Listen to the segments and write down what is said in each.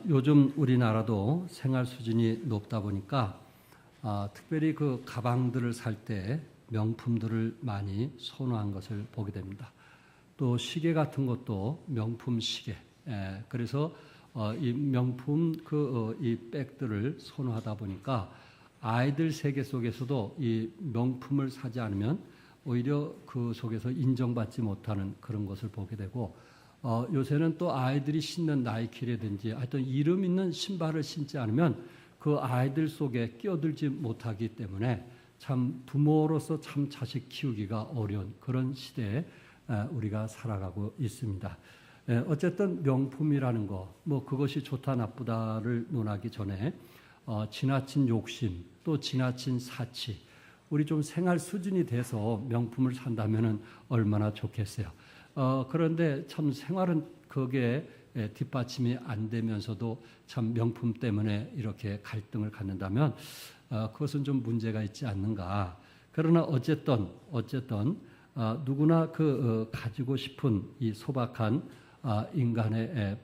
요즘 우리나라도 생활 수준이 높다 보니까 특별히 그 가방들을 살 때 명품들을 많이 선호한 것을 보게 됩니다. 또 시계 같은 것도 명품 시계. 그래서 이 명품 이 백들을 선호하다 보니까 아이들 세계 속에서도 이 명품을 사지 않으면 오히려 그 속에서 인정받지 못하는 그런 것을 보게 되고, 요새는 또 아이들이 신는 나이키라든지 하여튼 이름 있는 신발을 신지 않으면 그 아이들 속에 끼어들지 못하기 때문에 참 부모로서 참 자식 키우기가 어려운 그런 시대에 우리가 살아가고 있습니다. 어쨌든 명품이라는 거, 그것이 좋다 나쁘다를 논하기 전에 지나친 욕심, 또 지나친 사치, 우리 좀 생활 수준이 돼서 명품을 산다면 얼마나 좋겠어요. 그런데 참 생활은 거기에 뒷받침이 안 되면서도 참 명품 때문에 이렇게 갈등을 갖는다면 그것은 좀 문제가 있지 않는가. 그러나 어쨌든 누구나 가지고 싶은 이 소박한 인간의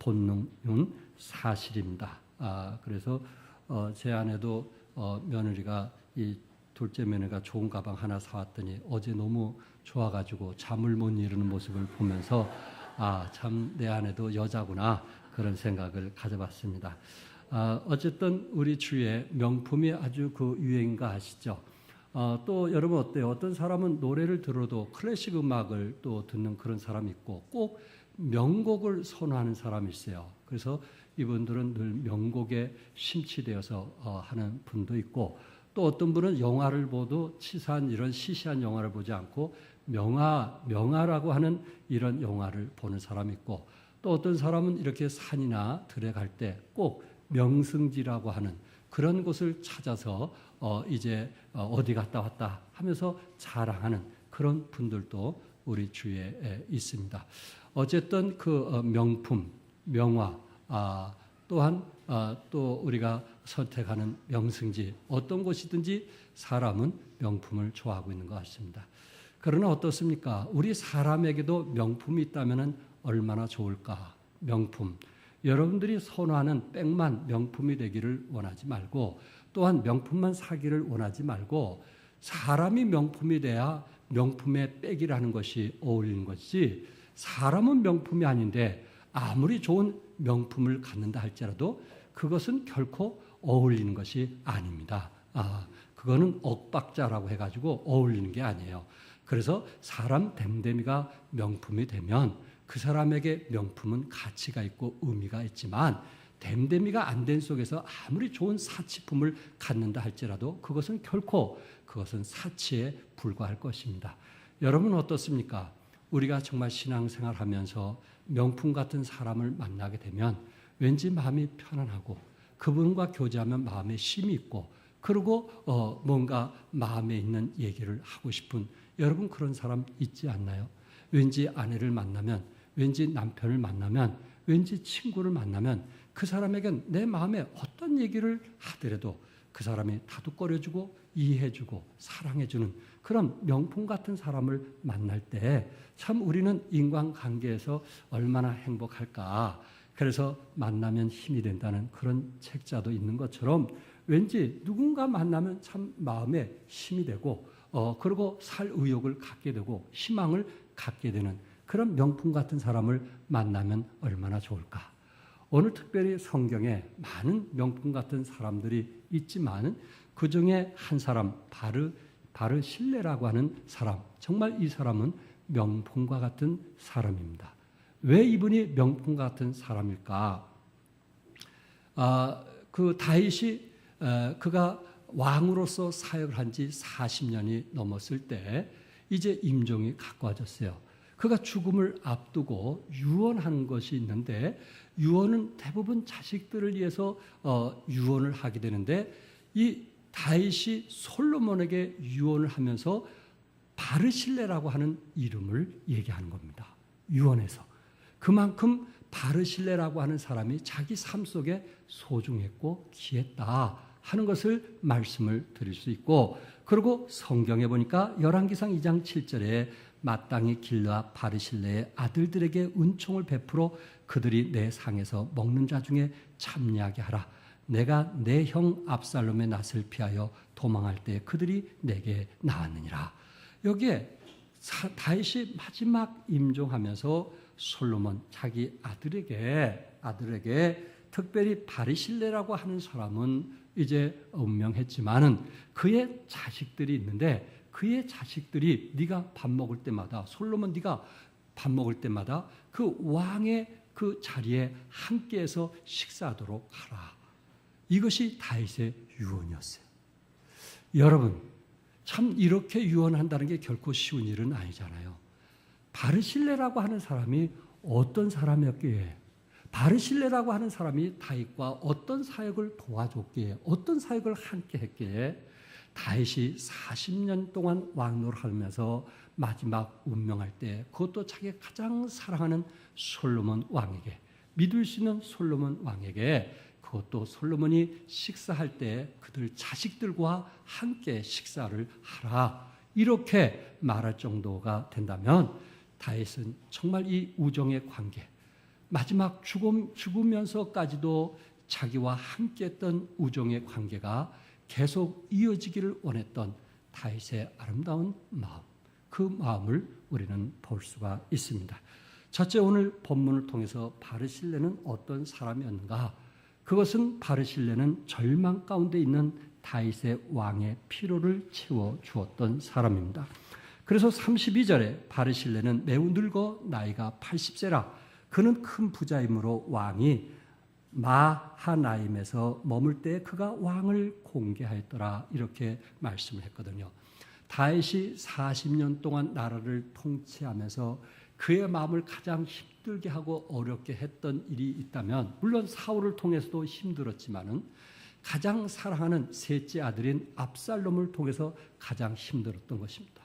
본능은 사실입니다. 그래서 제 아내도 며느리가 이 둘째 며느리가 좋은 가방 하나 사왔더니 어제 너무 좋아가지고 잠을 못 이루는 모습을 보면서 참 내 아내도 여자구나 그런 생각을 가져봤습니다. 어쨌든 우리 주위에 명품이 아주 유행인가 아시죠? 또 여러분 어때요? 어떤 사람은 노래를 들어도 클래식 음악을 또 듣는 그런 사람이 있고 꼭 명곡을 선호하는 사람이 있어요. 그래서 이분들은 늘 명곡에 심취되어서 하는 분도 있고, 또 어떤 분은 영화를 보도 치사한 이런 시시한 영화를 보지 않고 명화라고 하는 이런 영화를 보는 사람이 있고, 또 어떤 사람은 이렇게 산이나 들에 갈 때 꼭 명승지라고 하는 그런 곳을 찾아서 이제 어디 갔다 왔다 하면서 자랑하는 그런 분들도 우리 주위에 있습니다. 어쨌든 명품, 명화, 또한 또 우리가 선택하는 명승지, 어떤 곳이든지 사람은 명품을 좋아하고 있는 것 같습니다. 그러나 어떻습니까? 우리 사람에게도 명품이 있다면 얼마나 좋을까? 명품. 여러분들이 선호하는 백만 명품이 되기를 원하지 말고, 또한 명품만 사기를 원하지 말고, 사람이 명품이 돼야 명품의 백이라는 것이 어울리는 것이지, 사람은 명품이 아닌데 아무리 좋은 명품을 갖는다 할지라도 그것은 결코 어울리는 것이 아닙니다. 그거는 엇박자라고 해가지고 어울리는 게 아니에요. 그래서 사람 됨됨이가 명품이 되면 그 사람에게 명품은 가치가 있고 의미가 있지만, 됨됨이가 안 된 속에서 아무리 좋은 사치품을 갖는다 할지라도 그것은 사치에 불과할 것입니다. 여러분 어떻습니까? 우리가 정말 신앙생활하면서 명품 같은 사람을 만나게 되면 왠지 마음이 편안하고, 그분과 교제하면 마음에 쉼이 있고, 그리고 뭔가 마음에 있는 얘기를 하고 싶은, 여러분 그런 사람 있지 않나요? 왠지 아내를 만나면, 왠지 남편을 만나면, 왠지 친구를 만나면 그 사람에겐 내 마음에 어떤 얘기를 하더라도 그 사람이 다독거려주고 이해해주고 사랑해주는 그런 명품 같은 사람을 만날 때 참 우리는 인간관계에서 얼마나 행복할까. 그래서 만나면 힘이 된다는 그런 책자도 있는 것처럼 왠지 누군가 만나면 참 마음에 힘이 되고 그리고 살 의욕을 갖게 되고 희망을 갖게 되는 그런 명품 같은 사람을 만나면 얼마나 좋을까. 오늘 특별히 성경에 많은 명품 같은 사람들이 있지만 그 중에 한 사람, 바르실레라고 하는 사람, 정말 이 사람은 명품과 같은 사람입니다. 왜 이분이 명품 같은 사람일까? 다윗이 그가 왕으로서 사역을 한 지 40년이 넘었을 때 이제 임종이 가까워졌어요. 그가 죽음을 앞두고 유언한 것이 있는데, 유언은 대부분 자식들을 위해서 유언을 하게 되는데, 이 다윗이 솔로몬에게 유언을 하면서 바르실레라고 하는 이름을 얘기하는 겁니다. 유언에서. 그만큼 바르실레라고 하는 사람이 자기 삶 속에 소중했고 귀했다 하는 것을 말씀을 드릴 수 있고, 그리고 성경에 보니까 열왕기상 2장 7절에 마땅히 길르아 바르실레의 아들들에게 은총을 베풀어 그들이 내 상에서 먹는 자 중에 참여하게 하라. 내가 내 형 압살롬의 낯을 피하여 도망할 때 그들이 내게 나왔느니라. 여기에 다윗이 마지막 임종하면서 솔로몬 자기 아들에게 특별히 바르실레라고 하는 사람은 이제 운명했지만은 그의 자식들이 있는데 그의 자식들이 네가 밥 먹을 때마다 솔로몬 네가 밥 먹을 때마다 그 왕의 그 자리에 함께해서 식사하도록 하라. 이것이 다윗의 유언이었어요. 여러분 참 이렇게 유언한다는 게 결코 쉬운 일은 아니잖아요. 바르실레라고 하는 사람이 어떤 사람이었기에 바르실레라고 하는 사람이 다윗과 어떤 사역을 도와줬기에 어떤 사역을 함께 했기에 다윗이 40년 동안 왕노릇하면서 마지막 운명할 때 그것도 자기가 가장 사랑하는 솔로몬 왕에게 믿을 수 있는 솔로몬 왕에게 그것도 솔로몬이 식사할 때 그들 자식들과 함께 식사를 하라 이렇게 말할 정도가 된다면 다윗은 정말 이 우정의 관계 마지막 죽으면서까지도 자기와 함께했던 우정의 관계가 계속 이어지기를 원했던 다윗의 아름다운 마음 그 마음을 우리는 볼 수가 있습니다. 첫째 오늘 본문을 통해서 바르실레는 어떤 사람이었는가? 그것은 바르실레는 절망 가운데 있는 다윗의 왕의 피로를 채워 주었던 사람입니다. 그래서 32절에 바르실레는 매우 늙어 나이가 80세라 그는 큰 부자이므로 왕이 마하나임에서 머물 때 그가 왕을 공개하였더라 이렇게 말씀을 했거든요. 다윗이 40년 동안 나라를 통치하면서 그의 마음을 가장 힘들게 하고 어렵게 했던 일이 있다면 물론 사울을 통해서도 힘들었지만은 가장 사랑하는 셋째 아들인 압살롬을 통해서 가장 힘들었던 것입니다.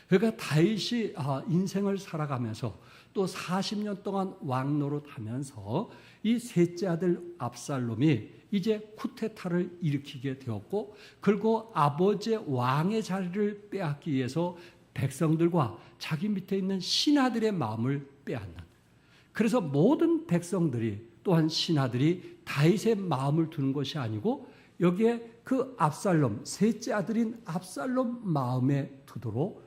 그러니까 다윗이 인생을 살아가면서 또 40년 동안 왕노릇하면서 이 셋째 아들 압살롬이 이제 쿠데타를 일으키게 되었고 그리고 아버지의 왕의 자리를 빼앗기 위해서 백성들과 자기 밑에 있는 신하들의 마음을 빼앗는 그래서 모든 백성들이 또한 신하들이 다윗의 마음을 두는 것이 아니고 여기에 그 압살롬 셋째 아들인 압살롬 마음에 두도록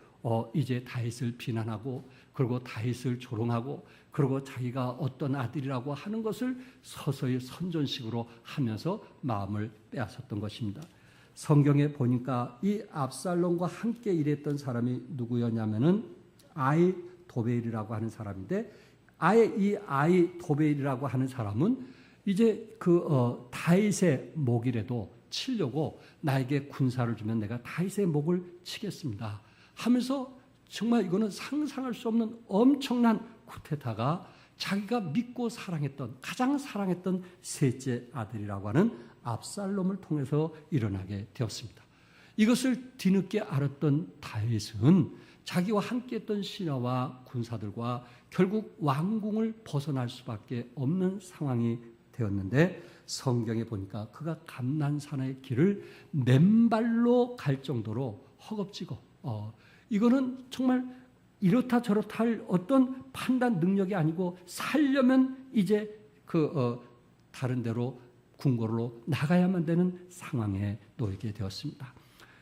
이제 다윗을 비난하고 그리고 다윗을 조롱하고 그리고 자기가 어떤 아들이라고 하는 것을 서서히 선전식으로 하면서 마음을 빼앗았던 것입니다. 성경에 보니까 이 압살롬과 함께 일했던 사람이 누구였냐면은 아히도벨이라고 하는 사람인데 이 아히도벨이라고 하는 사람은 이제 다윗의 목이라도 치려고 나에게 군사를 주면 내가 다윗의 목을 치겠습니다 하면서 정말 이거는 상상할 수 없는 엄청난 쿠데타가 자기가 믿고 사랑했던 가장 사랑했던 셋째 아들이라고 하는 압살롬을 통해서 일어나게 되었습니다. 이것을 뒤늦게 알았던 다윗은 자기와 함께했던 신하와 군사들과 결국 왕궁을 벗어날 수밖에 없는 상황이 되었는데 성경에 보니까 그가 감난산의 길을 맨발로 갈 정도로 허겁지겁 이거는 정말 이렇다 저렇다 할 어떤 판단 능력이 아니고 살려면 이제 다른 데로 궁궐로 나가야만 되는 상황에 놓이게 되었습니다.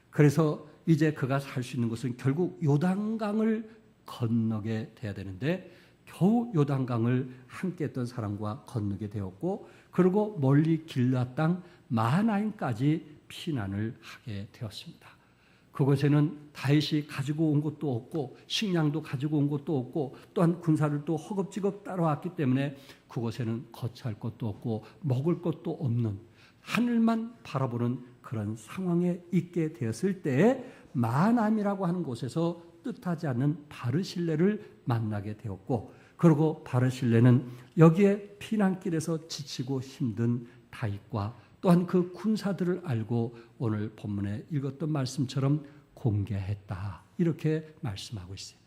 그래서 이제 그가 살 수 있는 것은 결국 요단강을 건너게 돼야 되는데 겨우 요단강을 함께 했던 사람과 건너게 되었고 그리고 멀리 길앗 땅 마하나임까지 피난을 하게 되었습니다. 그곳에는 다윗이 가지고 온 것도 없고 식량도 가지고 온 것도 없고 또한 군사를 또 허겁지겁 따라왔기 때문에 그곳에는 거처할 것도 없고 먹을 것도 없는 하늘만 바라보는 그런 상황에 있게 되었을 때에 마하나임이라고 하는 곳에서 뜻하지 않는 바르실레를 만나게 되었고 그리고 바르실레는 여기에 피난길에서 지치고 힘든 다윗과 또한 그 군사들을 알고 오늘 본문에 읽었던 말씀처럼 공개했다. 이렇게 말씀하고 있어요.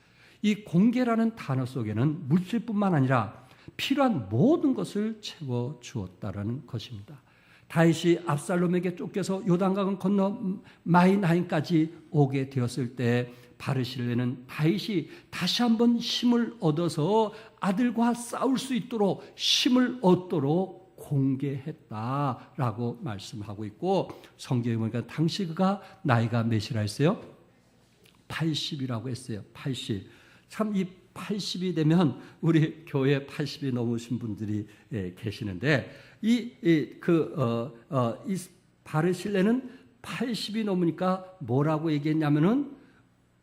이 공개라는 단어 속에는 물질뿐만 아니라 필요한 모든 것을 채워주었다는 것입니다. 다윗이 압살롬에게 쫓겨서 요단강을 건너 마하나임까지 오게 되었을 때 바르실레는 다윗이 다시 한번 힘을 얻어서 아들과 싸울 수 있도록 힘을 얻도록 공개했다라고 말씀하고 있고, 성경에 보니까 당시 그가 나이가 몇이라 했어요? 80이라고 했어요. 80. 참 이 80이 되면 우리 교회 80이 넘으신 분들이 계시는데, 이 바르실레는 80이 넘으니까 뭐라고 얘기했냐면은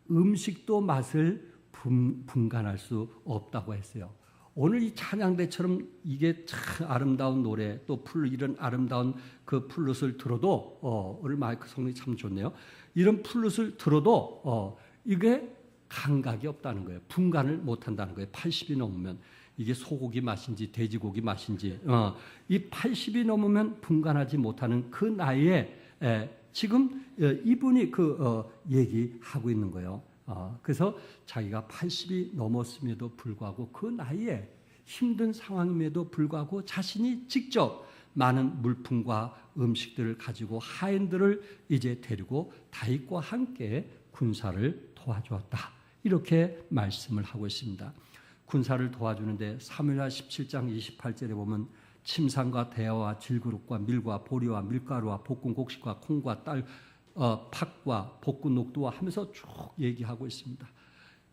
음식도 맛을 분간할 수 없다고 했어요. 오늘 이 찬양대처럼 이게 참 아름다운 노래, 또 이런 아름다운 그 플룻을 들어도 오늘 마이크 성능이 참 좋네요. 이런 플룻을 들어도 이게 감각이 없다는 거예요. 분간을 못한다는 거예요. 80이 넘으면 이게 소고기 맛인지 돼지고기 맛인지 이 80이 넘으면 분간하지 못하는 그 나이에 지금 이분이 얘기하고 있는 거예요. 그래서 자기가 80이 넘었음에도 불구하고 그 나이에 힘든 상황임에도 불구하고 자신이 직접 많은 물품과 음식들을 가지고 하인들을 이제 데리고 다윗과 함께 군사를 도와주었다. 이렇게 말씀을 하고 있습니다. 군사를 도와주는데 사무엘하 17장 28절에 보면 침상과 대야와 질그릇과 밀과 보리와 밀가루와 볶은 곡식과 콩과 팥과 볶은 녹두와 하면서 쭉 얘기하고 있습니다.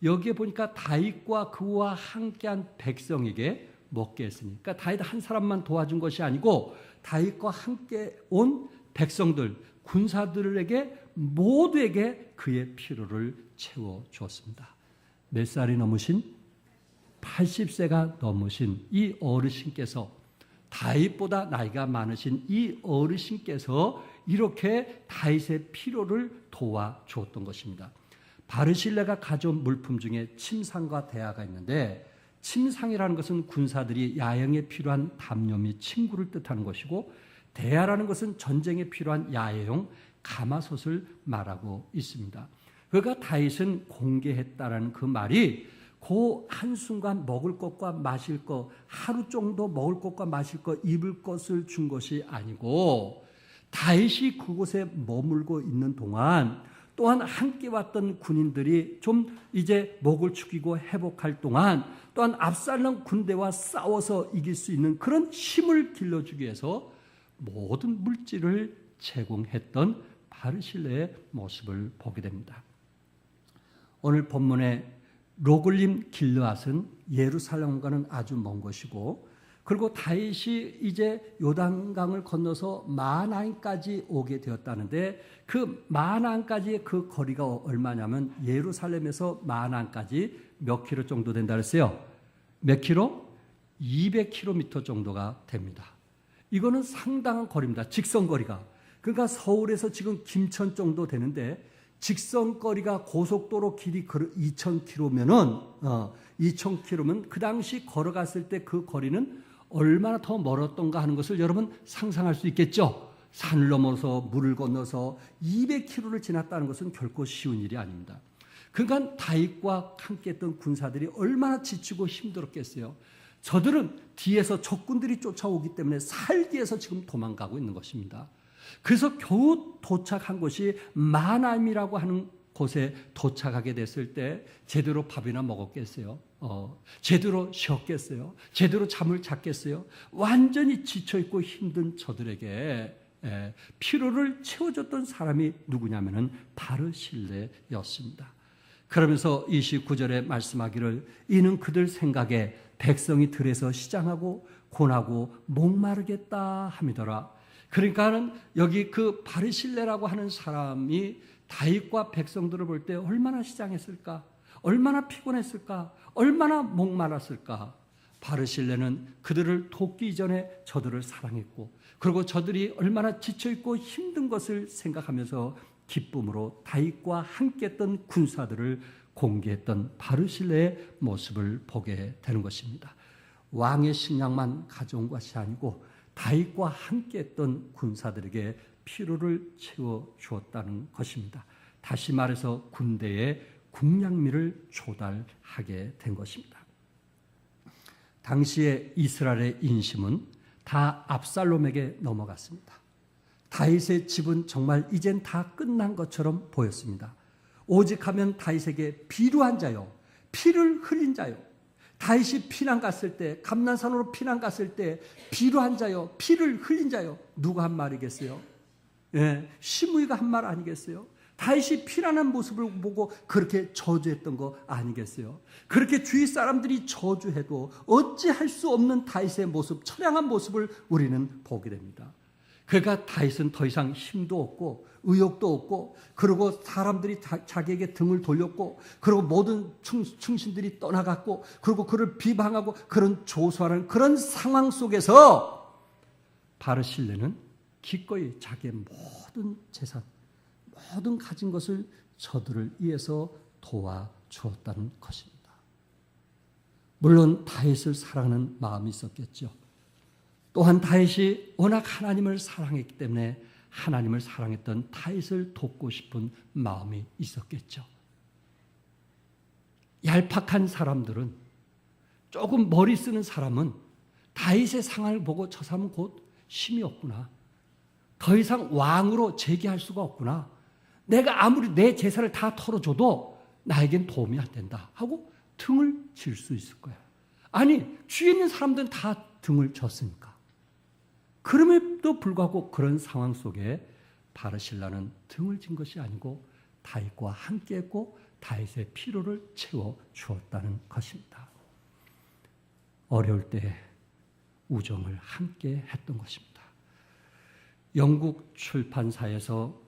여기에 보니까 다윗과 그와 함께한 백성에게 먹게 했으니, 그러니까 다윗 한 사람만 도와준 것이 아니고 다윗과 함께 온 백성들, 군사들에게 모두에게 그의 필요를 채워 주었습니다. 몇 살이 넘으신? 80세가 넘으신 이 어르신께서, 다윗보다 나이가 많으신 이 어르신께서 이렇게 다윗의 필요를 도와주었던 것입니다. 바르실레가 가져온 물품 중에 침상과 대야가 있는데, 침상이라는 것은 군사들이 야영에 필요한 담요 및 침구를 뜻하는 것이고, 대야라는 것은 전쟁에 필요한 야외용 가마솥을 말하고 있습니다. 그가 다윗은 공개했다라는 그 말이 그 한순간 먹을 것과 마실 것, 하루 정도 먹을 것과 마실 것, 입을 것을 준 것이 아니고, 다윗이 그곳에 머물고 있는 동안 또한 함께 왔던 군인들이 좀 이제 목을 축이고 회복할 동안, 또한 압살롬 군대와 싸워서 이길 수 있는 그런 힘을 길러주기 위해서 모든 물질을 제공했던 바르실레의 모습을 보게 됩니다. 오늘 본문의 로글림 길르앗은 예루살렘과는 아주 먼 것이고, 그리고 다윗이 이제 요단강을 건너서 마하나임까지 오게 되었다는데, 그 마하나임까지의 그 거리가 얼마냐면 예루살렘에서 마하나임까지 몇 킬로 정도 된다 그랬어요? 몇 킬로? 200km 정도가 됩니다. 이거는 상당한 거리입니다. 직선거리가. 그러니까 서울에서 지금 김천 정도 되는데, 직선거리가 고속도로 길이 2,000km면 그 당시 걸어갔을 때 그 거리는 얼마나 더 멀었던가 하는 것을 여러분 상상할 수 있겠죠. 산을 넘어서 물을 건너서 200km를 지났다는 것은 결코 쉬운 일이 아닙니다. 그러니까 다윗과 함께했던 군사들이 얼마나 지치고 힘들었겠어요. 저들은 뒤에서 적군들이 쫓아오기 때문에 살기 위해서 지금 도망가고 있는 것입니다. 그래서 겨우 도착한 곳이 마하나임이라고 하는 곳에 도착하게 됐을 때 제대로 밥이나 먹었겠어요? 제대로 쉬었겠어요? 제대로 잠을 잤겠어요? 완전히 지쳐있고 힘든 저들에게 피로를 채워줬던 사람이 누구냐면은 바르실레였습니다. 그러면서 29절에 말씀하기를, 이는 그들 생각에 백성이 들에서 시장하고 곤하고 목마르겠다 함이더라. 그러니까는 여기 그 바르실레라고 하는 사람이 다윗과 백성들을 볼 때 얼마나 시장했을까? 얼마나 피곤했을까? 얼마나 목말랐을까? 바르실레는 그들을 돕기 이전에 저들을 사랑했고, 그리고 저들이 얼마나 지쳐있고 힘든 것을 생각하면서 기쁨으로 다윗과 함께했던 군사들을 공개했던 바르실레의 모습을 보게 되는 것입니다. 왕의 식량만 가져온 것이 아니고 다윗과 함께했던 군사들에게 피로를 채워주었다는 것입니다. 다시 말해서 군대에 국량미를 조달하게 된 것입니다. 당시에 이스라엘의 인심은 다 압살롬에게 넘어갔습니다. 다윗의 집은 정말 이젠 다 끝난 것처럼 보였습니다. 오직 하면 다윗에게 비루한 자요, 피를 흘린 자요. 다윗이 피난 갔을 때, 감난산으로 피난 갔을 때 비루한 자요, 피를 흘린 자요. 누가 한 말이겠어요? 예, 시므이가 한 말 아니겠어요? 다윗이 피난한 모습을 보고 그렇게 저주했던 거 아니겠어요? 그렇게 주위 사람들이 저주해도 어찌할 수 없는 다윗의 모습, 처량한 모습을 우리는 보게 됩니다. 그러니까 다윗은 더 이상 힘도 없고 의욕도 없고, 그리고 사람들이 자기에게 등을 돌렸고, 그리고 모든 충신들이 떠나갔고, 그리고 그를 비방하고 그런 조소하는 그런 상황 속에서 바르실레는 기꺼이 자기의 모든 재산, 모든 가진 것을 저들을 위해서 도와주었다는 것입니다. 물론 다윗을 사랑하는 마음이 있었겠죠. 또한 다윗이 워낙 하나님을 사랑했기 때문에 하나님을 사랑했던 다윗을 돕고 싶은 마음이 있었겠죠. 얄팍한 사람들은, 조금 머리 쓰는 사람은 다윗의 상황을 보고 저 사람은 곧 힘이 없구나, 더 이상 왕으로 재기할 수가 없구나, 내가 아무리 내 재산을 다 털어줘도 나에겐 도움이 안 된다 하고 등을 질 수 있을 거야. 아니, 주위에 있는 사람들은 다 등을 졌으니까. 그럼에도 불구하고 그런 상황 속에 바르실라는 등을 진 것이 아니고 다윗과 함께했고 다윗의 필요를 채워 주었다는 것입니다. 어려울 때 우정을 함께 했던 것입니다. 영국 출판사에서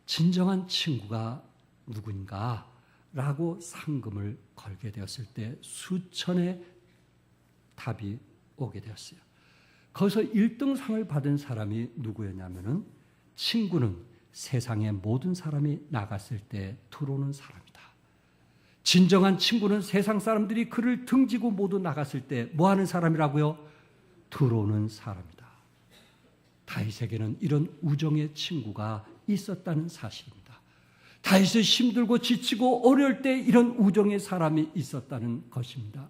진정한 친구가 누구인가 라고 상금을 걸게 되었을 때 수천의 답이 오게 되었어요. 거기서 1등상을 받은 사람이 누구였냐면은, 친구는 세상의 모든 사람이 나갔을 때 들어오는 사람이다. 진정한 친구는 세상 사람들이 그를 등지고 모두 나갔을 때 뭐 하는 사람이라고요? 들어오는 사람이다. 다윗에게는 이런 우정의 친구가 있었다는 사실입니다. 다윗이 힘들고 지치고 어려울 때 이런 우정의 사람이 있었다는 것입니다.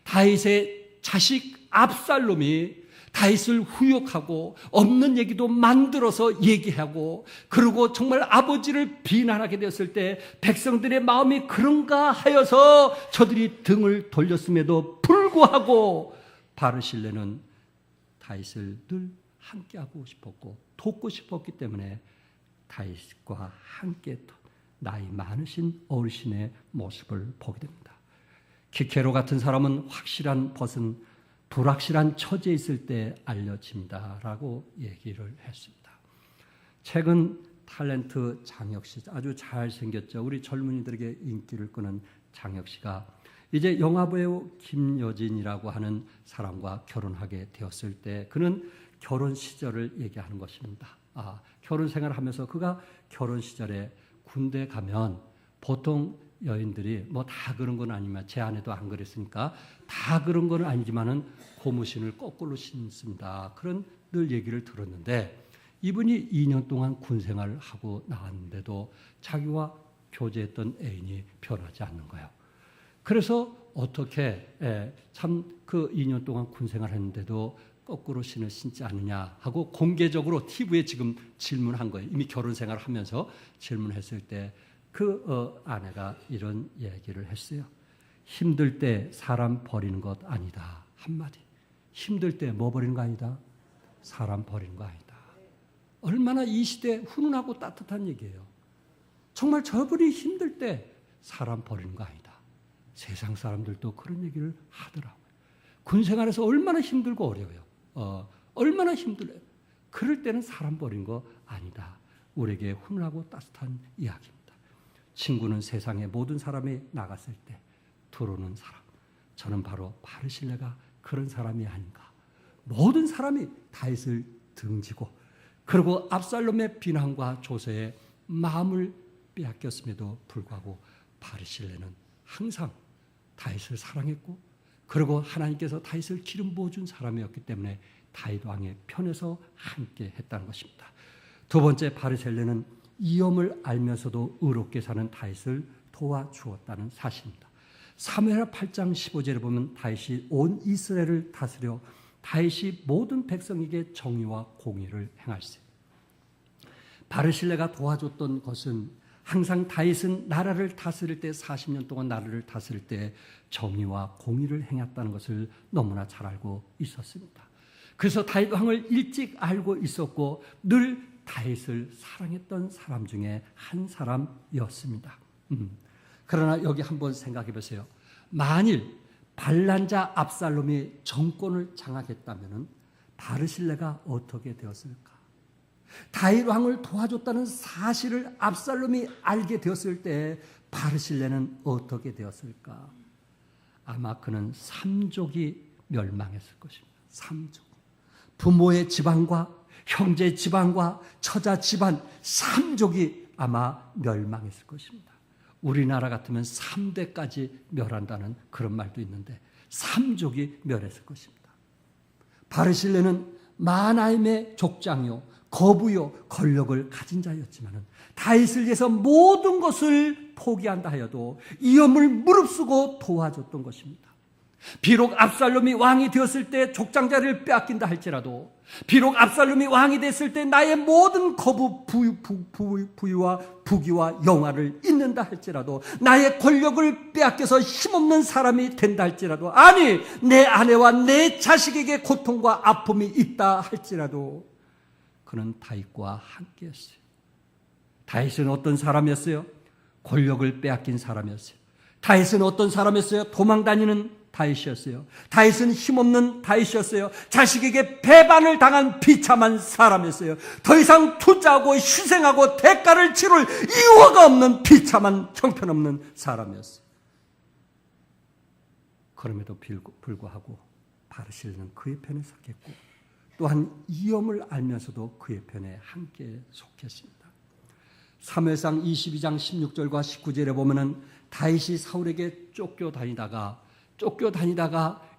다윗의 자식 압살롬이 다윗을 후욕하고 없는 얘기도 만들어서 얘기하고, 그리고 정말 아버지를 비난하게 되었을 때 백성들의 마음이 그런가 하여서 저들이 등을 돌렸음에도 불구하고 바르실레는 다윗을 늘 함께하고 싶었고 돕고 싶었기 때문에 다윗과 함께 나이 많으신 어르신의 모습을 보게 됩니다. 기케로 같은 사람은 확실한 벗은 불확실한 처지에 있을 때 알려집니다 라고 얘기를 했습니다. 최근 탤런트 장혁 씨, 아주 잘생겼죠. 우리 젊은이들에게 인기를 끄는 장혁 씨가 이제 영화배우 김여진이라고 하는 사람과 결혼하게 되었을 때 그는 결혼 시절을 얘기하는 것입니다. 결혼 생활을 하면서 그가 결혼 시절에 군대 가면 보통 여인들이 뭐 다 그런 건 아니지만, 제 아내도 안 그랬으니까 다 그런 건 아니지만은 고무신을 거꾸로 신습니다. 그런 늘 얘기를 들었는데, 이분이 2년 동안 군 생활을 하고 나왔는데도 자기와 교제했던 애인이 변하지 않는 거예요. 그래서 어떻게 참 그 2년 동안 군 생활했는데도 거꾸로 신을 신지 않느냐 하고 공개적으로 TV에 지금 질문한 거예요. 이미 결혼 생활을 하면서 질문했을 때 그 아내가 이런 얘기를 했어요. 힘들 때 사람 버리는 것 아니다. 한마디. 힘들 때 뭐 버리는 거 아니다? 사람 버리는 거 아니다. 얼마나 이 시대 훈훈하고 따뜻한 얘기예요. 정말 저분이 힘들 때 사람 버리는 거 아니다. 세상 사람들도 그런 얘기를 하더라고요. 군 생활에서 얼마나 힘들고 어려워요. 얼마나 힘들어요. 그럴 때는 사람 버리는 거 아니다. 우리에게 훈훈하고 따뜻한 이야기입니다. 친구는 세상의 모든 사람이 나갔을 때 들어오는 사람. 저는 바로 바르실레가 그런 사람이 아닌가. 모든 사람이 다윗을 등지고, 그리고 압살롬의 비난과 조소에 마음을 빼앗겼음에도 불구하고 바르실레는 항상 다윗을 사랑했고, 그리고 하나님께서 다윗을 기름 부어준 사람이었기 때문에 다윗 왕의 편에서 함께 했다는 것입니다. 두 번째, 바르실레는 위험을 알면서도 의롭게 사는 다윗을 도와주었다는 사실입니다. 사무엘하 8장 15절에 보면 다윗이 온 이스라엘을 다스려 다윗이 모든 백성에게 정의와 공의를 행할세. 바르실레가 도와줬던 것은 항상 다윗은 나라를 다스릴 때 40년 동안 나라를 다스릴 때 정의와 공의를 행했다는 것을 너무나 잘 알고 있었습니다. 그래서 다윗 왕을 일찍 알고 있었고 늘 다윗을 사랑했던 사람 중에 한 사람이었습니다. 그러나 여기 한번 생각해 보세요. 만일 반란자 압살롬이 정권을 장악했다면 바르실레가 어떻게 되었을까? 다윗 왕을 도와줬다는 사실을 압살롬이 알게 되었을 때 바르실레는 어떻게 되었을까? 아마 그는 삼족이 멸망했을 것입니다. 삼족. 부모의 집안과 형제 집안과 처자 집안 삼족이 아마 멸망했을 것입니다. 우리나라 같으면 3대까지 멸한다는 그런 말도 있는데 삼족이 멸했을 것입니다. 바르실레는 마하나임의 족장이요 거부요 권력을 가진 자였지만 다윗을 위해서 모든 것을 포기한다 하여도 위험을 무릅쓰고 도와줬던 것입니다. 비록 압살롬이 왕이 되었을 때 족장자를 빼앗긴다 할지라도, 비록 압살롬이 왕이 됐을 때 나의 모든 거부 부유와 부귀와 영화를 잃는다 할지라도, 나의 권력을 빼앗겨서 힘없는 사람이 된다 할지라도, 아니 내 아내와 내 자식에게 고통과 아픔이 있다 할지라도 그는 다윗과 함께했어요. 다윗은 어떤 사람이었어요? 권력을 빼앗긴 사람이었어요. 다윗은 어떤 사람이었어요? 도망다니는 다윗이었어요. 다윗은 힘없는 다윗이었어요. 자식에게 배반을 당한 비참한 사람이었어요. 더 이상 투자하고 희생하고 대가를 치를 이유가 없는 비참한 형편없는 사람이었어요. 그럼에도 불구하고 바르실레는 그의 편에 섰겠고 또한 위험을 알면서도 그의 편에 함께 속했습니다. 사무엘상 22장 16절과 19절에 보면은 다윗이 사울에게 쫓겨다니다가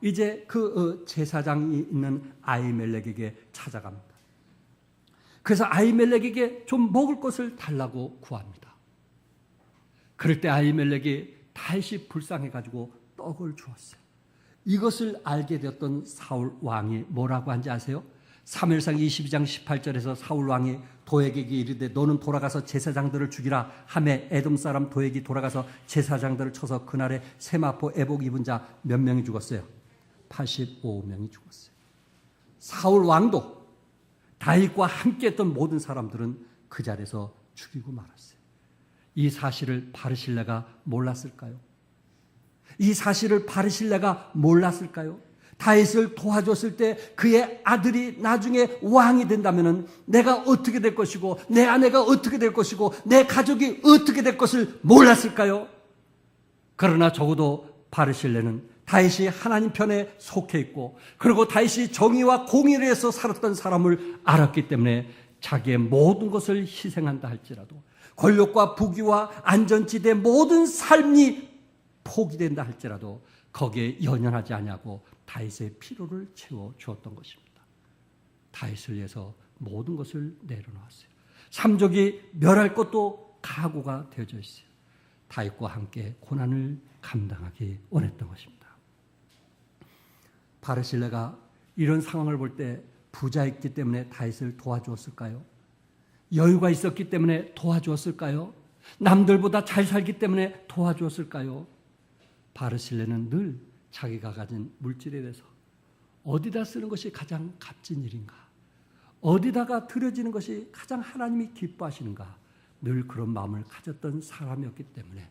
이제 그 제사장이 있는 아히멜렉에게 찾아갑니다. 그래서 아히멜렉에게 좀 먹을 것을 달라고 구합니다. 그럴 때 아히멜렉이 다윗이 불쌍해가지고 떡을 주었어요. 이것을 알게 되었던 사울 왕이 뭐라고 한지 아세요? 사무엘상 22장 18절에서 사울 왕이 도액에게 이르되 너는 돌아가서 제사장들을 죽이라 하매 에돔 사람 도액이 돌아가서 제사장들을 쳐서 그날에 세마포 애복 입은 자 몇 명이 죽었어요? 85명이 죽었어요. 사울 왕도 다윗과 함께했던 모든 사람들은 그 자리에서 죽이고 말았어요. 이 사실을 바르실레가 몰랐을까요? 이 사실을 바르실레가 몰랐을까요? 다윗을 도와줬을 때 그의 아들이 나중에 왕이 된다면 내가 어떻게 될 것이고 내 아내가 어떻게 될 것이고 내 가족이 어떻게 될 것을 몰랐을까요? 그러나 적어도 바르실레는 다윗이 하나님 편에 속해 있고 그리고 다윗이 정의와 공의를 위해서 살았던 사람을 알았기 때문에 자기의 모든 것을 희생한다 할지라도 권력과 부귀와 안전지대 모든 삶이 포기된다 할지라도 거기에 연연하지 아니하고 다윗의 필요를 채워 주었던 것입니다. 다윗을 위해서 모든 것을 내려놓았어요. 삼족이 멸할 것도 각오가 되어져 있어요. 다윗과 함께 고난을 감당하기 원했던 것입니다. 바르실레가 이런 상황을 볼 때 부자였기 때문에 다윗을 도와주었을까요? 여유가 있었기 때문에 도와주었을까요? 남들보다 잘 살기 때문에 도와주었을까요? 바르실레는 늘 자기가 가진 물질에 대해서 어디다 쓰는 것이 가장 값진 일인가? 어디다가 들여지는 것이 가장 하나님이 기뻐하시는가? 늘 그런 마음을 가졌던 사람이었기 때문에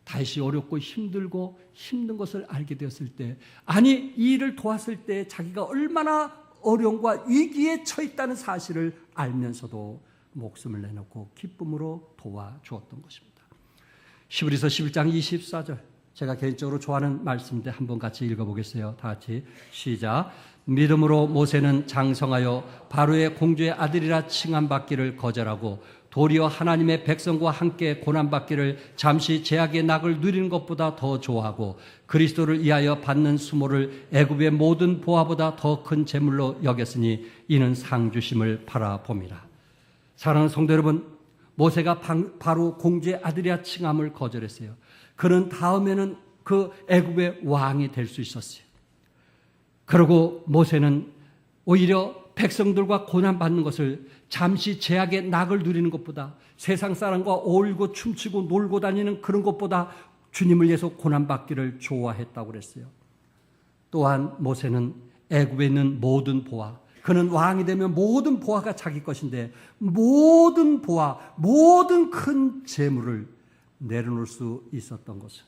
다윗이 어렵고 힘들고 힘든 것을 알게 되었을 때 아니 이 일을 도왔을 때 자기가 얼마나 어려움과 위기에 처해 있다는 사실을 알면서도 목숨을 내놓고 기쁨으로 도와주었던 것입니다. 히브리서 11장 24절 제가 개인적으로 좋아하는 말씀인데 한번 같이 읽어보겠어요. 다 같이 시작. 믿음으로 모세는 장성하여 바로의 공주의 아들이라 칭함받기를 거절하고 도리어 하나님의 백성과 함께 고난받기를 잠시 죄악의 낙을 누리는 것보다 더 좋아하고 그리스도를 위하여 받는 수모를 애굽의 모든 보화보다 더 큰 재물로 여겼으니 이는 상 주심을 바라봅니다. 사랑하는 성도 여러분, 모세가 바로 공주의 아들이라 칭함을 거절했어요. 그는 다음에는 그 애굽의 왕이 될 수 있었어요. 그리고 모세는 오히려 백성들과 고난받는 것을 잠시 제약의 낙을 누리는 것보다, 세상 사람과 어울리고 춤추고 놀고 다니는 그런 것보다 주님을 위해서 고난받기를 좋아했다고 그랬어요. 또한 모세는 애굽에 있는 모든 보화, 그는 왕이 되면 모든 보화가 자기 것인데 모든 보화, 모든 큰 재물을 내려놓을 수 있었던 것은,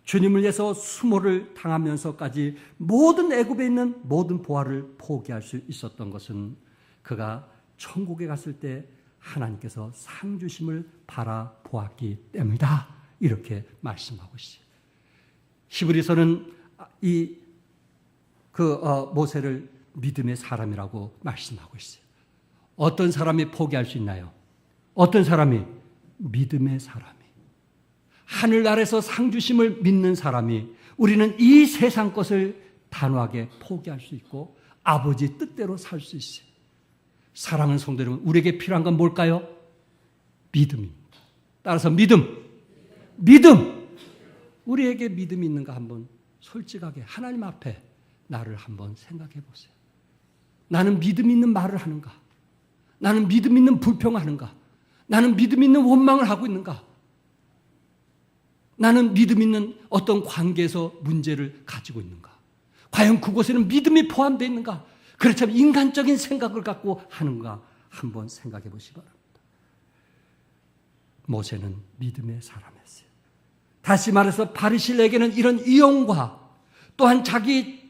주님을 위해서 수모를 당하면서까지 모든 애굽에 있는 모든 보화를 포기할 수 있었던 것은 그가 천국에 갔을 때 하나님께서 상 주심을 바라보았기 때문이다, 이렇게 말씀하고 있어요. 히브리서는 모세를 믿음의 사람이라고 말씀하고 있어요. 어떤 사람이 포기할 수 있나요? 어떤 사람이? 믿음의 사람이. 하늘나라에서 상 주심을 믿는 사람이, 우리는 이 세상 것을 단호하게 포기할 수 있고 아버지 뜻대로 살 수 있어요. 사랑하는 성도 여러분, 우리에게 필요한 건 뭘까요? 믿음입니다. 따라서 믿음. 우리에게 믿음이 있는가 한번 솔직하게 하나님 앞에 나를 한번 생각해 보세요. 나는 믿음 있는 말을 하는가? 나는 믿음 있는 불평하는가? 나는 믿음 있는 원망을 하고 있는가? 나는 믿음 있는 어떤 관계에서 문제를 가지고 있는가? 과연 그곳에는 믿음이 포함되어 있는가? 그렇다면 인간적인 생각을 갖고 하는가? 한번 생각해 보시기 바랍니다. 모세는 믿음의 사람이었어요. 다시 말해서 바리새인에게는 이런 위험과 또한 자기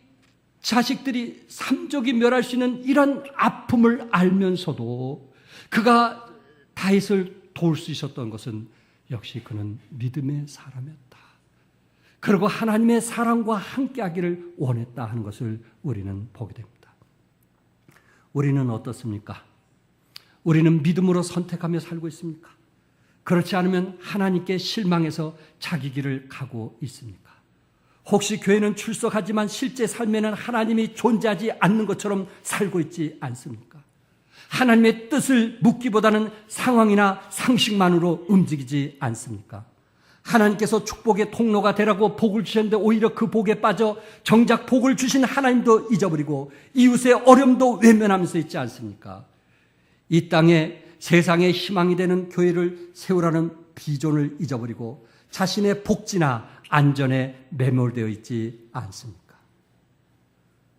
자식들이 삼족이 멸할 수 있는 이런 아픔을 알면서도 그가 다윗을 도울 수 있었던 것은 역시 그는 믿음의 사람이었다. 그리고 하나님의 사랑과 함께하기를 원했다 하는 것을 우리는 보게 됩니다. 우리는 어떻습니까? 우리는 믿음으로 선택하며 살고 있습니까? 그렇지 않으면 하나님께 실망해서 자기 길을 가고 있습니까? 혹시 교회는 출석하지만 실제 삶에는 하나님이 존재하지 않는 것처럼 살고 있지 않습니까? 하나님의 뜻을 묻기보다는 상황이나 상식만으로 움직이지 않습니까? 하나님께서 축복의 통로가 되라고 복을 주셨는데 오히려 그 복에 빠져 정작 복을 주신 하나님도 잊어버리고 이웃의 어려움도 외면하면서 있지 않습니까? 이 땅에 세상의 희망이 되는 교회를 세우라는 비전을 잊어버리고 자신의 복지나 안전에 매몰되어 있지 않습니까?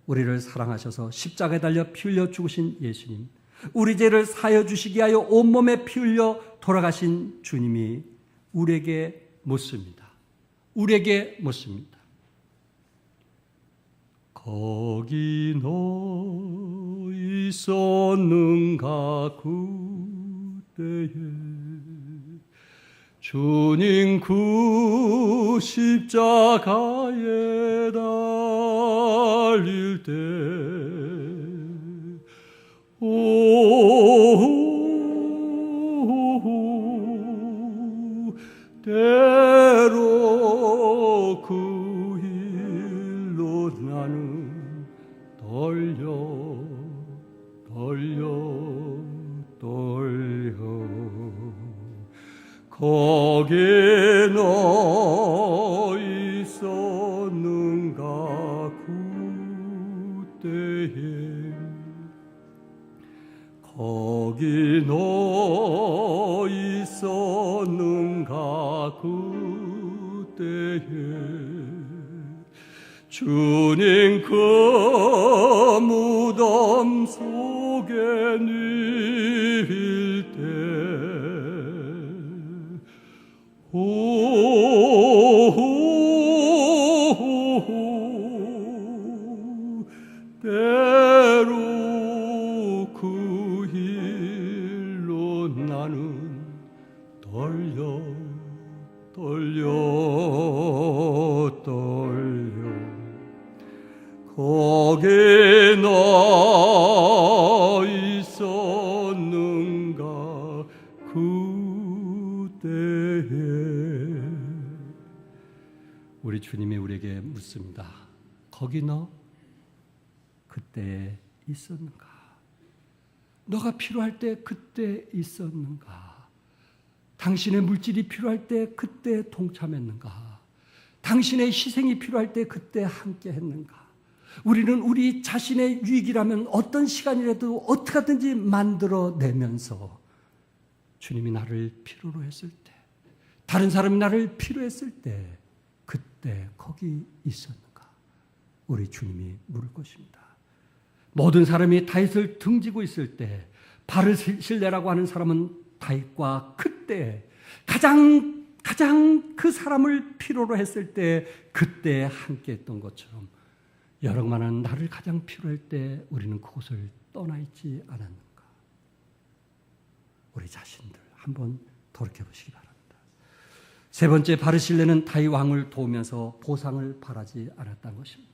우리를 사랑하셔서 십자가에 달려 피 흘려 죽으신 예수님, 우리 죄를 사하여 주시기 위하여 온몸에 피 흘려 돌아가신 주님이 우리에게 묻습니다. 거기 너 있었는가 그때에 주님 그 십자가에 달릴 때 때로 그 일로 나는 떨려 거기 너 있었는가 그때에 거기 너 있었는가 그때에 주님 그 무덤 속에 누일 때 때로 그 일로 나는 떨려 거기 너 있었는가 그때에 우리 주님이 우리에게 묻습니다. 거기 너 그때에 있었는가? 너가 필요할 때 그때 있었는가? 당신의 물질이 필요할 때 그때 동참했는가? 당신의 희생이 필요할 때 그때 함께 했는가? 우리는 우리 자신의 유익이라면 어떤 시간이라도 어떻게 하든지 만들어내면서 주님이 나를 필요로 했을 때, 다른 사람이 나를 필요했을 때 그때 거기 있었는가? 우리 주님이 물을 것입니다. 모든 사람이 다윗을 등지고 있을 때 바르실레라고 하는 사람은 다윗과 그때 가장 그 사람을 필요로 했을 때 그때 함께 했던 것처럼 여러분은 나를 가장 필요할 때 우리는 그곳을 떠나 있지 않았는가? 우리 자신들 한번 돌이켜 보시기 바랍니다. 세 번째, 바르실레는 다윗 왕을 도우면서 보상을 바라지 않았다는 것입니다.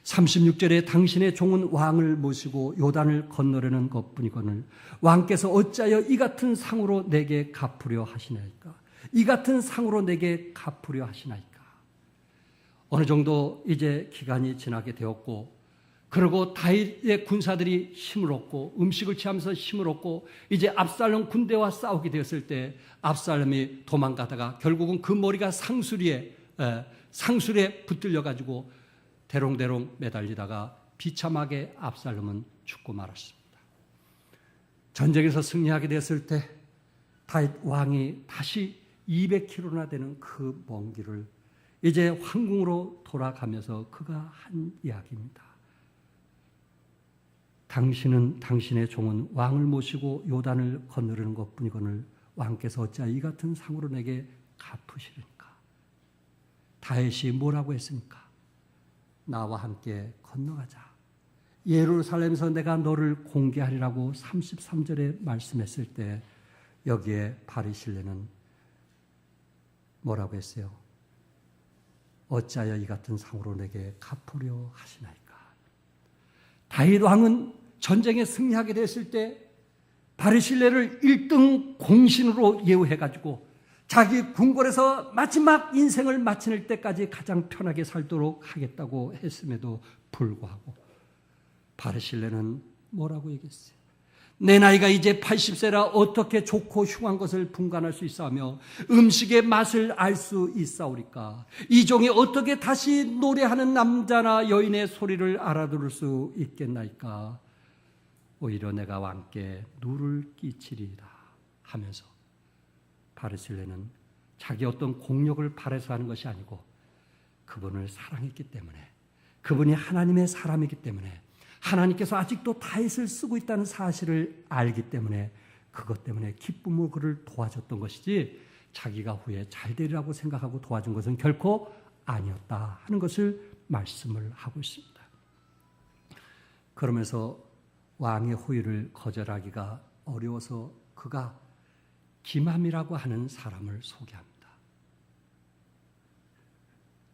36절에 당신의 종은 왕을 모시고 요단을 건너려는 것뿐이거늘 왕께서 어찌하여 이 같은 상으로 내게 갚으려 하시나이까? 이 같은 상으로 내게 갚으려 하시나이까? 어느 정도 이제 기간이 지나게 되었고, 그리고 다윗의 군사들이 힘을 얻고 음식을 취하면서 힘을 얻고 이제 압살롬 군대와 싸우게 되었을 때 압살롬이 도망가다가 결국은 그 머리가 상수리에 붙들려 가지고 대롱대롱 매달리다가 비참하게 압살롬은 죽고 말았습니다. 전쟁에서 승리하게 되었을 때 다윗 왕이 다시 200km나 되는 그 먼 길을 이제 황궁으로 돌아가면서 그가 한 이야기입니다. 당신은 당신의 종은 왕을 모시고 요단을 건너려는 것뿐이거늘 왕께서 어찌하여 이 같은 상으로 내게 갚으시리까? 다윗이 뭐라고 했습니까? 나와 함께 건너가자. 예루살렘에서 내가 너를 공개하리라고 33절에 말씀했을 때 여기에 바르실레는 뭐라고 했어요? 어찌하여 이 같은 상으로 내게 갚으려 하시나이까? 다윗 왕은 전쟁에 승리하게 됐을 때 바르실레를 1등 공신으로 예우해가지고 자기 궁궐에서 마지막 인생을 마칠 때까지 가장 편하게 살도록 하겠다고 했음에도 불구하고 바르실레는 뭐라고 얘기했어요? 내 나이가 이제 80세라 어떻게 좋고 흉한 것을 분간할 수 있사오며 음식의 맛을 알 수 있사오리까? 이 종이 어떻게 다시 노래하는 남자나 여인의 소리를 알아들을 수 있겠나이까? 오히려 내가 왕께 누를 끼치리라 하면서 바르실레는 자기 어떤 공력을 바라서 하는 것이 아니고 그분을 사랑했기 때문에, 그분이 하나님의 사람이기 때문에, 하나님께서 아직도 다윗을 쓰고 있다는 사실을 알기 때문에 그것 때문에 기쁨으로 그를 도와줬던 것이지 자기가 후에 잘 되리라고 생각하고 도와준 것은 결코 아니었다 하는 것을 말씀을 하고 있습니다. 그러면서 왕의 호의를 거절하기가 어려워서 그가 기맘이라고 하는 사람을 소개합니다.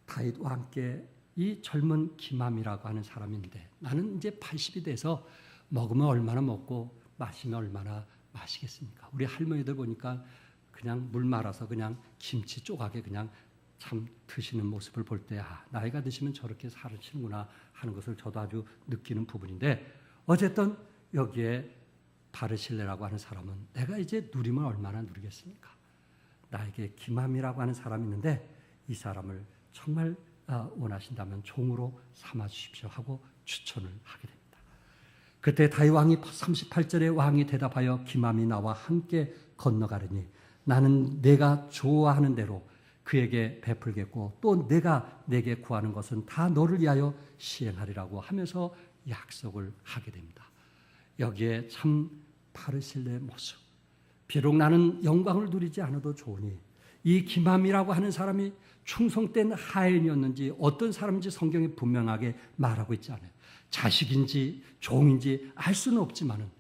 다윗 왕께 이 젊은 기맘이라고 하는 사람인데 나는 이제 80이 돼서 먹으면 얼마나 먹고 마시면 얼마나 마시겠습니까? 우리 할머니들 보니까 그냥 물 말아서 그냥 김치 쪼가게 그냥 참 드시는 모습을 볼 때 나이가 드시면 저렇게 살을 치는구나 하는 것을 저도 아주 느끼는 부분인데, 어쨌든 여기에 바르실레라고 하는 사람은 내가 이제 누리면 얼마나 누리겠습니까? 나에게 기맘이라고 하는 사람이 있는데 이 사람을 정말 원하신다면 종으로 삼아 주십시오 하고 추천을 하게 됩니다. 그때 다윗 왕이 38절에 왕이 대답하여 기맘이 나와 함께 건너가려니 나는 내가 좋아하는 대로 그에게 베풀겠고 또 내가 내게 구하는 것은 다 너를 위하여 시행하리라고 하면서 약속을 하게 됩니다. 여기에 참 바르실레의 모습, 비록 나는 영광을 누리지 않아도 좋으니 이 기맘이라고 하는 사람이 충성된 하인이었는지 어떤 사람인지 성경이 분명하게 말하고 있지 않아요. 자식인지 종인지 알 수는 없지만은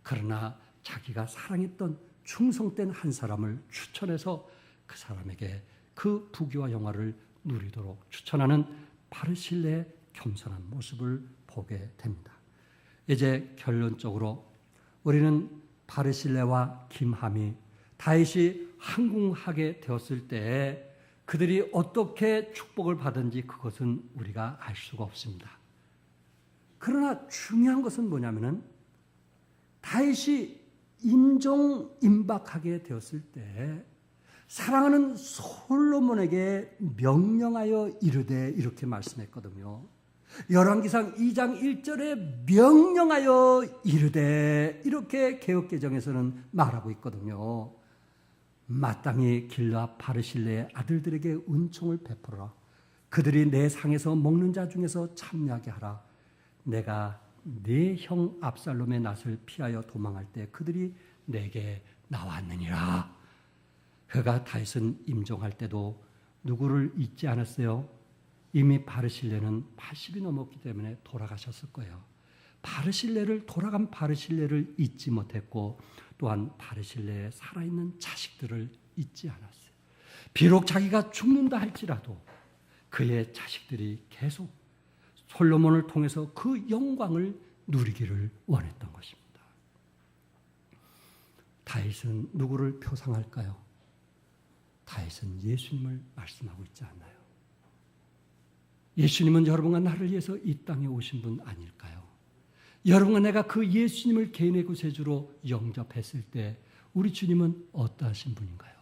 그러나 자기가 사랑했던 충성된 한 사람을 추천해서 그 사람에게 그 부귀와 영화를 누리도록 추천하는 바르실레의 겸손한 모습을 보게 됩니다. 이제 결론적으로 우리는 바르실레와 김함이 다윗이 항궁하게 되었을 때 그들이 어떻게 축복을 받은지 그것은 우리가 알 수가 없습니다. 그러나 중요한 것은 뭐냐면은 다윗이 임종임박하게 되었을 때 사랑하는 솔로몬에게 명령하여 이르되 이렇게 말씀했거든요. 열왕기상 2장 1절에 명령하여 이르되, 이렇게 개역개정에서는 말하고 있거든요. 마땅히 길라 바르실레의 아들들에게 은총을 베풀어라. 그들이 내 상에서 먹는 자 중에서 참여하게 하라. 내가 내 형 압살롬의 낫을 피하여 도망할 때 그들이 내게 나왔느니라. 그가 다윗은 임종할 때도 누구를 잊지 않았어요? 이미 바르실레는 80이 넘었기 때문에 돌아가셨을 거예요. 돌아간 바르실레를 잊지 못했고, 또한 바르실레의 살아있는 자식들을 잊지 않았어요. 비록 자기가 죽는다 할지라도 그의 자식들이 계속 솔로몬을 통해서 그 영광을 누리기를 원했던 것입니다. 다윗은 누구를 표상할까요? 다윗은 예수님을 말씀하고 있지 않나요? 예수님은 여러분과 나를 위해서 이 땅에 오신 분 아닐까요? 여러분과 내가 그 예수님을 개인의 구세주로 영접했을 때 우리 주님은 어떠하신 분인가요?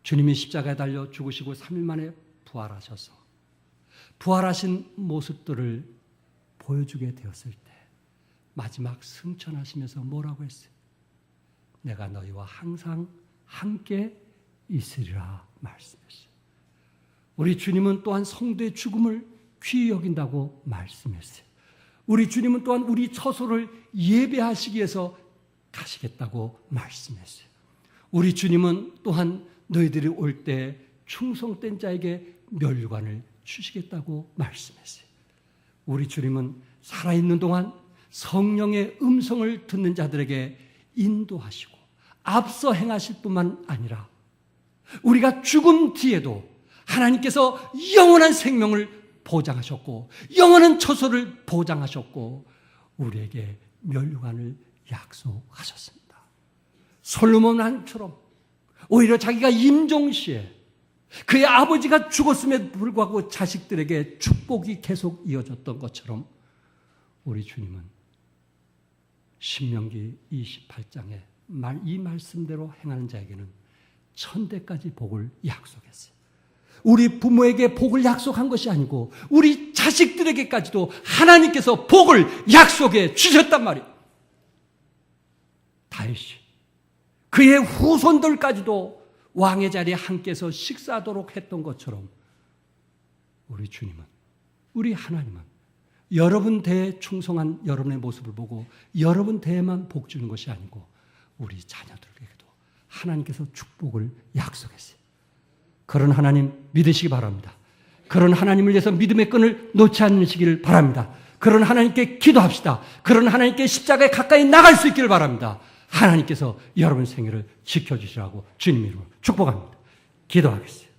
주님이 십자가에 달려 죽으시고 3일 만에 부활하셔서 부활하신 모습들을 보여주게 되었을 때 마지막 승천하시면서 뭐라고 했어요? 내가 너희와 항상 함께 있으리라 말씀했어요. 우리 주님은 또한 성도의 죽음을 귀히 여긴다고 말씀했어요. 우리 주님은 또한 우리 처소를 예배하시기 위해서 가시겠다고 말씀했어요. 우리 주님은 또한 너희들이 올 때 충성된 자에게 면류관을 주시겠다고 말씀했어요. 우리 주님은 살아있는 동안 성령의 음성을 듣는 자들에게 인도하시고 앞서 행하실 뿐만 아니라 우리가 죽음 뒤에도 하나님께서 영원한 생명을 보장하셨고 영원한 처소를 보장하셨고 우리에게 면류관을 약속하셨습니다. 솔로몬 왕처럼 오히려 자기가 임종시에 그의 아버지가 죽었음에도 불구하고 자식들에게 축복이 계속 이어졌던 것처럼 우리 주님은 신명기 28장에 이 말씀대로 행하는 자에게는 천대까지 복을 약속했어요. 우리 부모에게 복을 약속한 것이 아니고 우리 자식들에게까지도 하나님께서 복을 약속해 주셨단 말이에요. 다윗이 그의 후손들까지도 왕의 자리에 함께서 식사하도록 했던 것처럼 우리 주님은, 우리 하나님은 여러분 대에 충성한 여러분의 모습을 보고 여러분 대에만 복 주는 것이 아니고 우리 자녀들에게도 하나님께서 축복을 약속했어요. 그런 하나님 믿으시기 바랍니다. 그런 하나님을 위해서 믿음의 끈을 놓지 않으시기를 바랍니다. 그런 하나님께 기도합시다. 그런 하나님께 십자가에 가까이 나갈 수 있기를 바랍니다. 하나님께서 여러분 생애를 지켜주시라고 주님 이름으로 축복합니다. 기도하겠습니다.